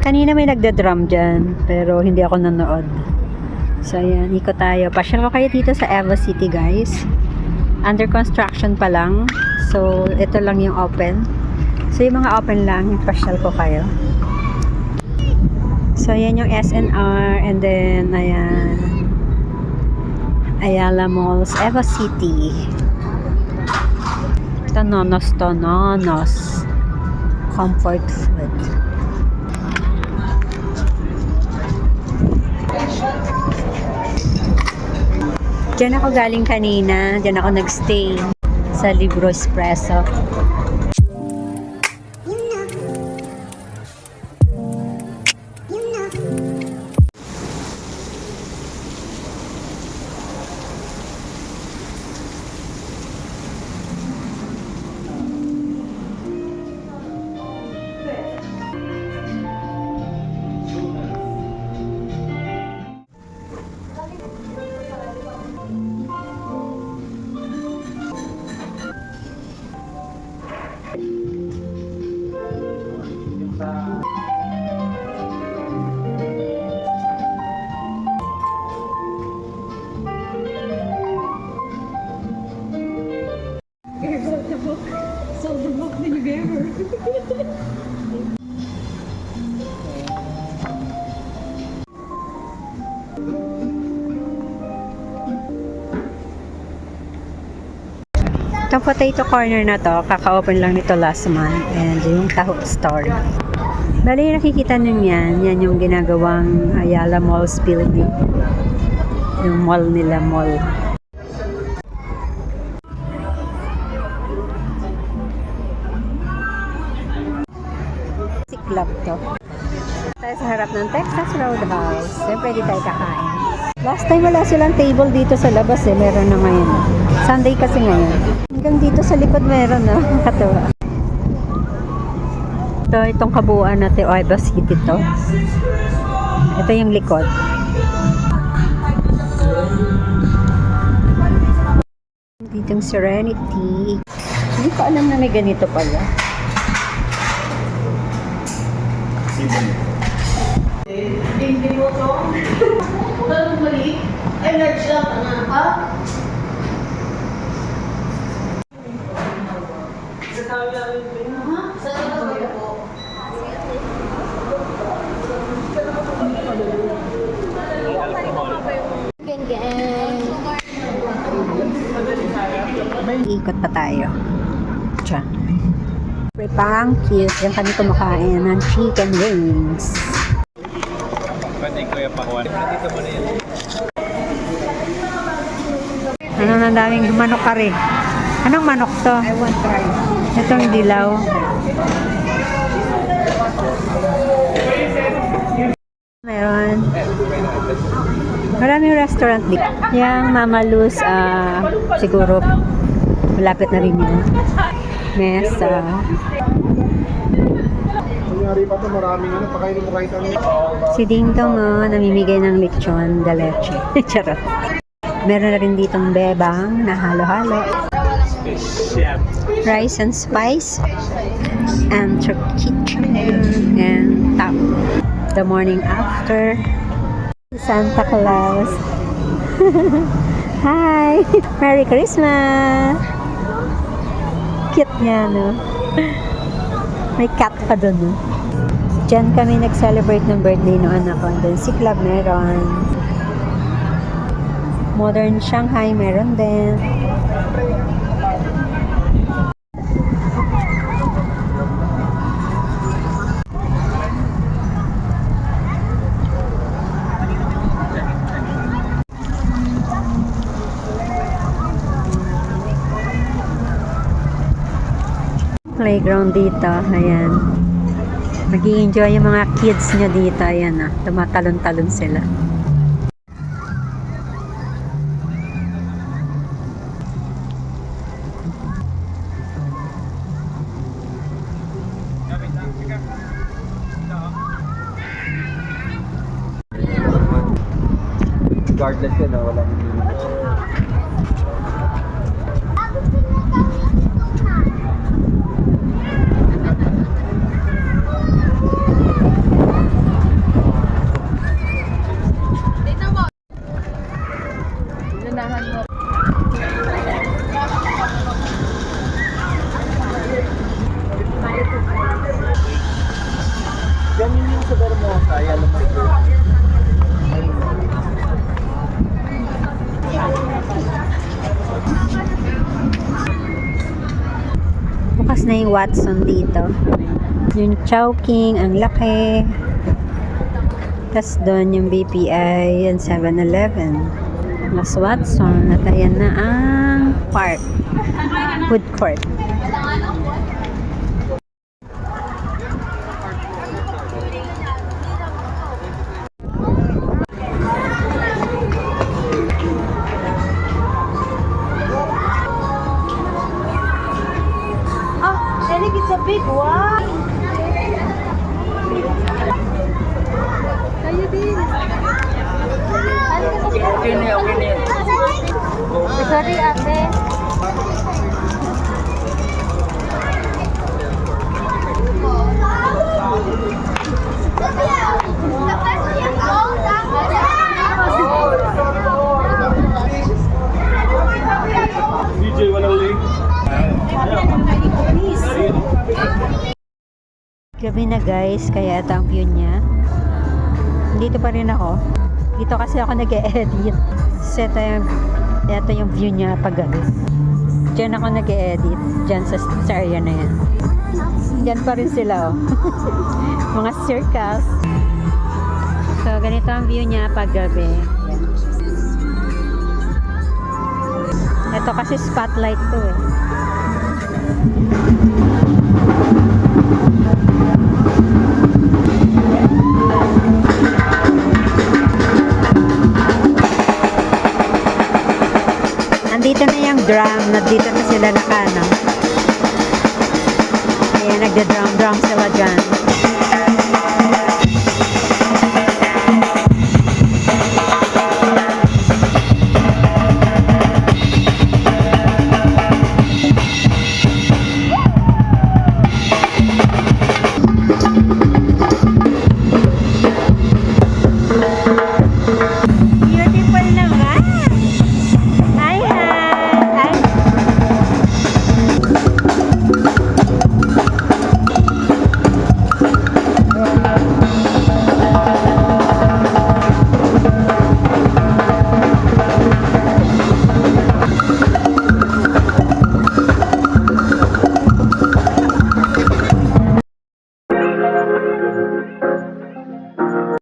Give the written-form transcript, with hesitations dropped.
Kanina may nagda-drum dyan, pero hindi ako nanood. So, ayan, ikot tayo. Pasyal ko kayo dito sa Evo City, guys. Under construction pa lang. So, ito lang yung open. So, yung mga open lang, pasyal ko kayo. So, ayan yung SNR. And then, ayan. Ayala Malls, Evo City. Ito, nonos to, nonos. Comfort food. Diyan ako galing kanina. Diyan ako nagstay sa Libro Espresso. Itong potato corner na to, kaka-open lang nito last month. And yung Taho Store. Bali, nakikita nyo yan. Yan yung ginagawang Ayala Malls building. Yung mall nila, mall. Siklab to. Tayo sa harap ng Texas Roadhouse. Siyempre, di tayo kakain. Last time wala silang table dito sa labas eh. Meron na ngayon. Sunday kasi ngayon. Hanggang dito sa likod meron na. Katawa. Itong kabuuan natin. Evo City to. Ito yung likod. Dito yung Serenity. Hindi ko alam na may ganito pala. Hindi mo to? Ganun mali? Ay, large lang na. Ha? Sa tao lang yun. Ha? Sa tao lang po. Ikot pa tayo. Diyan. Pang cute. Diyan kami kumakain ng chicken wings. Pwede ko yung pakuha. Dito mo na yan. Ano na daming manok kari. Anong manok to? I want try. Itong dilaw. Meron. Maraming restaurant dito. Yung Mama Luz, siguro malapit na rin yun. Mesa. Kunyari pa ito, maraming ano, pakainin mo kahit ano. Si Ding Dong, namimigay ng lechon de leche. Charot. Meron na rin ditong bebang na halo-halo. Rice and spice. And chicken. And tap. The morning after. Santa Claus. Hi! Merry Christmas! Cute niya, no? May cat pa doon, no? Diyan kami nag-celebrate ng birthday ng anak ko. And then si Club meron. Modern Shanghai meron din. Playground dito, ayan. Mag-i-enjoy yung mga kids nyo dito, ayan tumatalon-talon sila. Regardless yun, walang Watson dito. Yung Chowking, ang laki. Tapos doon yung BPI, yung 7-Eleven. Mas Watson, at ayan na ang park. Food court. Ah, I think it's a big one. Kayo din. Okay na yan. Sorry, ate. DJ walang link. Gabi na guys, kaya ito ang view niya. Dito pa rin ako. Dito kasi ako nag-e-edit. So ito yung view niya pag gabi. Diyan ako nag-e-edit. Diyan sa area na yan. Diyan pa rin sila oh. Mga circus. So ganito ang view niya pag gabi. Yan. Ito kasi spotlight to eh. Nandito na yung drum, nandito na sila nakano. Ayan, nagda-drum sila dyan.